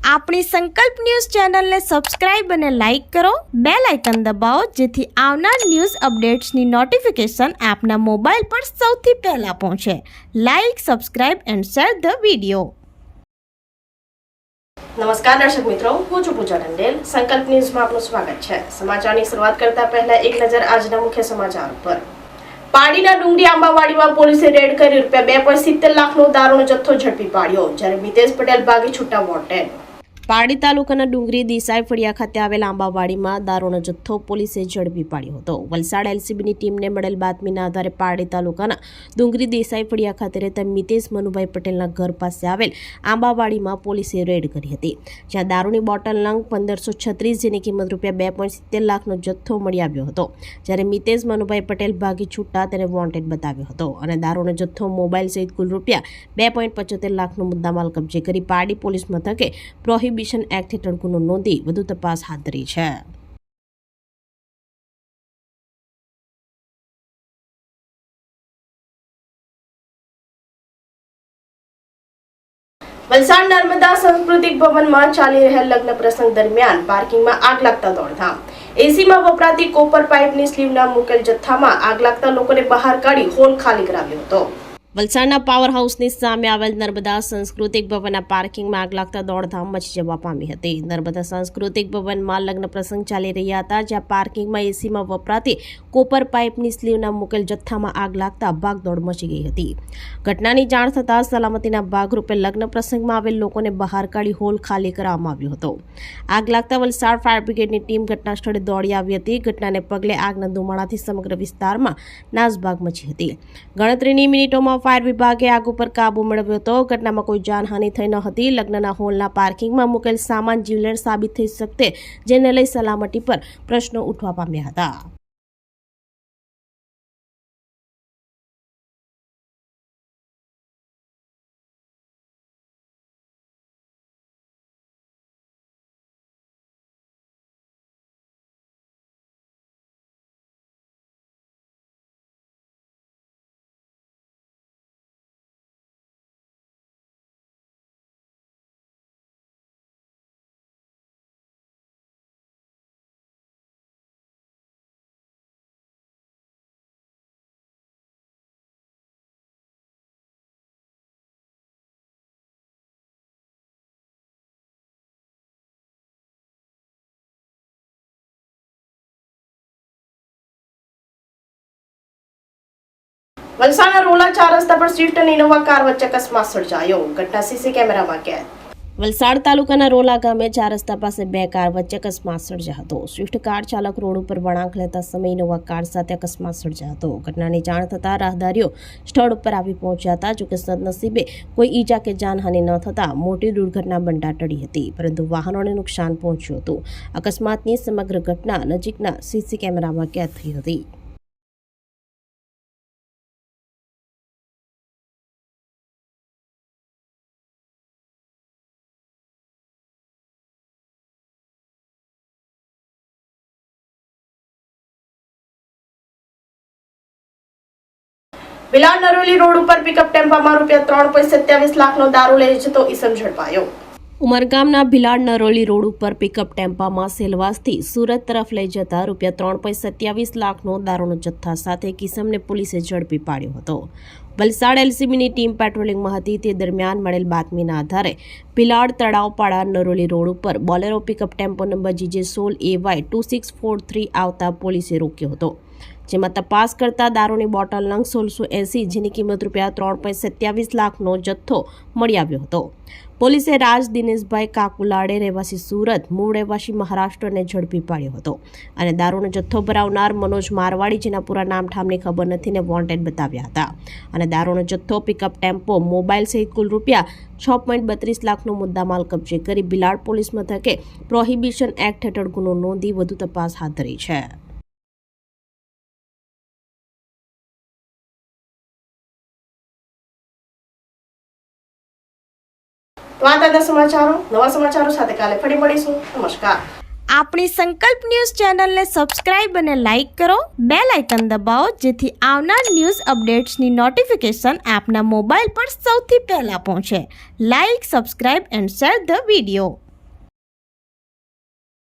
આપણી સંકલ્પ ન્યૂઝ ચેનલને સબસ્ક્રાઇબ અને લાઇક કરો, બેલ આઇકન દબાવો જેથી આવનાર ન્યૂઝ અપડેટ્સની નોટિફિકેશન આપના મોબાઈલ પર સૌથી પહેલા પહોંચે. Like, subscribe and share the video. નમસ્કાર દર્શક મિત્રો, હું છું પૂજા ટંડેલ. સંકલ્પ ન્યૂઝમાં આપનું સ્વાગત છે. સમાચારની શરૂઆત કરતા પહેલા એક નજર આજના મુખ્ય સમાચાર પર. પાડીના ડુંગરી આંબાવાડીમાં પોલીસે રેડ કરી ₹2.70 લાખનો દારૂનો જથ્થો ઝડપી પાડ્યો, જ્યારે મિતેશ પટેલ ભાગી છૂટા વોન્ટેડ. પાડી તાલુકાના ડુંગરી દેસાઈ ફળિયા ખાતે આવેલા આંબાવાડીમાં દારૂનો જથ્થો પોલીસે ઝડપી પાડ્યો હતો. વલસાડ એલસીબીની ટીમને મળેલ બાતમીના આધારે પાડી તાલુકાના ડુંગરી દેસાઈ ફળિયા ખાતે રહેતા મિતેશ મનુભાઈ પટેલના ઘર પાસે આવેલ આંબાવાડીમાં પોલીસે રેડ કરી હતી, જ્યાં દારૂની બોટલ નંગ 1536 જેની કિંમત ₹2.70 લાખનો જથ્થો મળી આવ્યો હતો. જ્યારે મિતેશ મનુભાઈ પટેલ ભાગી છૂટા તેને વોન્ટેડ બતાવ્યો હતો અને દારૂનો જથ્થો, મોબાઈલ સહિત કુલ ₹2.75 લાખનો મુદ્દામાલ કબજે કરી પાડી પોલીસ મથકે પ્રોહિબિશન એક્ટ હેઠળ ગુનો નોંધી વધુ તપાસ હાથ ધરી છે. વલસાડ નર્મદા સાંસ્કૃતિક ભવનમાં ચાલી રહેલ લગ્ન પ્રસંગ દરમિયાન પાર્કિંગમાં આગ લાગતા દોડધામ. એસીમાં વપરાતી કોપર પાઇપની સ્લીવના મુકેલ જથ્થામાં આગ લાગતા લોકોને બહાર કાઢી હોલ ખાલી કરાવ્યો હતો. વલસાડના પાવર હાઉસની સામે આવેલ નર્મદા સાંસ્કૃતિક ભવનના પાર્કિંગમાં આગ લાગતા દોડધામ મચી જવા પામી હતી. નર્મદા સાંસ્કૃતિક ભવનમાં લગ્ન પ્રસંગ ચાલી રહ્યા હતા, જ્યાં પાર્કિંગમાં એસીમાં વપરાતી કોપર પાઇપની સ્લીવના મુકેલ જથ્થામાં આગ લાગતા ભાગદોડ મચી ગઈ હતી. ઘટનાની જાણ થતાં સલામતીના ભાગરૂપે લગ્ન પ્રસંગમાં આવેલ લોકોને બહાર કાઢી હોલ ખાલી કરવામાં આવ્યો હતો. આગ લાગતા વલસાડ ફાયર બ્રિગેડની ટીમ ઘટના સ્થળે દોડી આવી હતી. ઘટનાને પગલે આગના ધુમાડાથી સમગ્ર વિસ્તારમાં નાસભાગ મચી હતી. ગણતરીની મિનિટોમાં ફાયર વિભાગે આગ ઉપર કાબુ મેળવ્યો હતો. ઘટનામાં કોઈ જાનહાનિ થઈ ન હતી. લગ્નના હોલના પાર્કિંગમાં મુકેલ સામાન જીવલેણ સાબિત થઈ શકતે, જેને લઈ સલામતી પર પ્રશ્નો ઉઠવા પામ્યા હતા. વલસાડના રોલા 4 રસ્તા પર સ્વિફ્ટ અને ઇનોવા કાર વચ્ચે અકસ્માત સર્જાયો. ઘટના સીસી કેમેરામાં કેદ. વલસાડ તાલુકાના રોલા ગામે 4 રસ્તા પાસે 2 કાર વચ્ચે અકસ્માત સર્જાયો હતો. સ્વિફ્ટ કાર ચાલક રોડ ઉપર વળાંક લેતા સમયે ઇનોવા કાર સાથે અકસ્માત સર્જાયો હતો. ઘટનાની જાણ થતાં રાહદારીઓ સ્થળ ઉપર આવી પહોંચ્યા હતા. જોકે સદનસીબે કોઈ ઈજા કે જાનહાનિ ન થતાં મોટી દુર્ઘટના બનતા ટળી હતી, પરંતુ વાહનોને નુકસાન પહોંચ્યું હતું. અકસ્માતની સમગ્ર ઘટના નજીકના સીસી કેમેરામાં કેદ થઈ હતી. ભિલાડ નરોલી રોડ ઉપર પિકઅપ ટેમ્પામાં ₹3.27 લાખનો દારૂ લઈ જતો ઈસમ ઝડપાયો. ઉમરગામના ભિલાડ નરોલી રોડ ઉપર પિકઅપ ટેમ્પામાં સેલવાસથી સુરત તરફ લઈ જતા ₹3.27 લાખનો દારૂનો જથ્થા સાથે કિસમને પોલીસે ઝડપી પાડ્યો હતો. વલસાડ એલસીબીની ટીમ પેટ્રોલિંગમાં હતી. તે દરમિયાન મળેલ બાતમીના આધારે ભિલાડ તળાવપાડા નરોલી રોડ ઉપર Bolero pickup tempo number GJ16AY2643 આવતા પોલીસે રોક્યો હતો, જેમાં તપાસ કરતા દારૂની બોટલ નંગ 1680 જેની કિંમત ₹3.27 લાખનો જથ્થો મળી આવ્યો હતો. પોલીસે રાજ દિનેશભાઈ કાકુલાડે રહેવાસી સુરત, મૂળ રહેવાસી મહારાષ્ટ્રને ઝડપી પાડ્યો હતો અને દારૂનો જથ્થો ભરાવનાર મનોજ મારવાડી, જેના પૂરા નામ ઠામની ખબર નથી, ને વોન્ટેડ બતાવ્યા હતા. અને દારૂનો જથ્થો, પિકઅપ ટેમ્પો, મોબાઈલ સહિત કુલ ₹6.32 લાખનો મુદ્દામાલ કબજે કરી ભિલાડ પોલીસ મથકે પ્રોહિબિશન એક્ટ હેઠળ ગુનો નોંધી વધુ તપાસ હાથ ધરી છે. તો આ હતા સમાચારો. નવા સમાચારો સાથે કાલે ફરી મળીશું. નમસ્કાર. આપણી સંકલ્પ ન્યૂઝ ચેનલને સબસ્ક્રાઇબ અને લાઇક કરો, બેલ આઇકન દબાવો જેથી આવનાર ન્યૂઝ અપડેટ્સની નોટિફિકેશન આપના મોબાઈલ પર સૌથી પહેલા પહોંચે. Like, subscribe and share the video.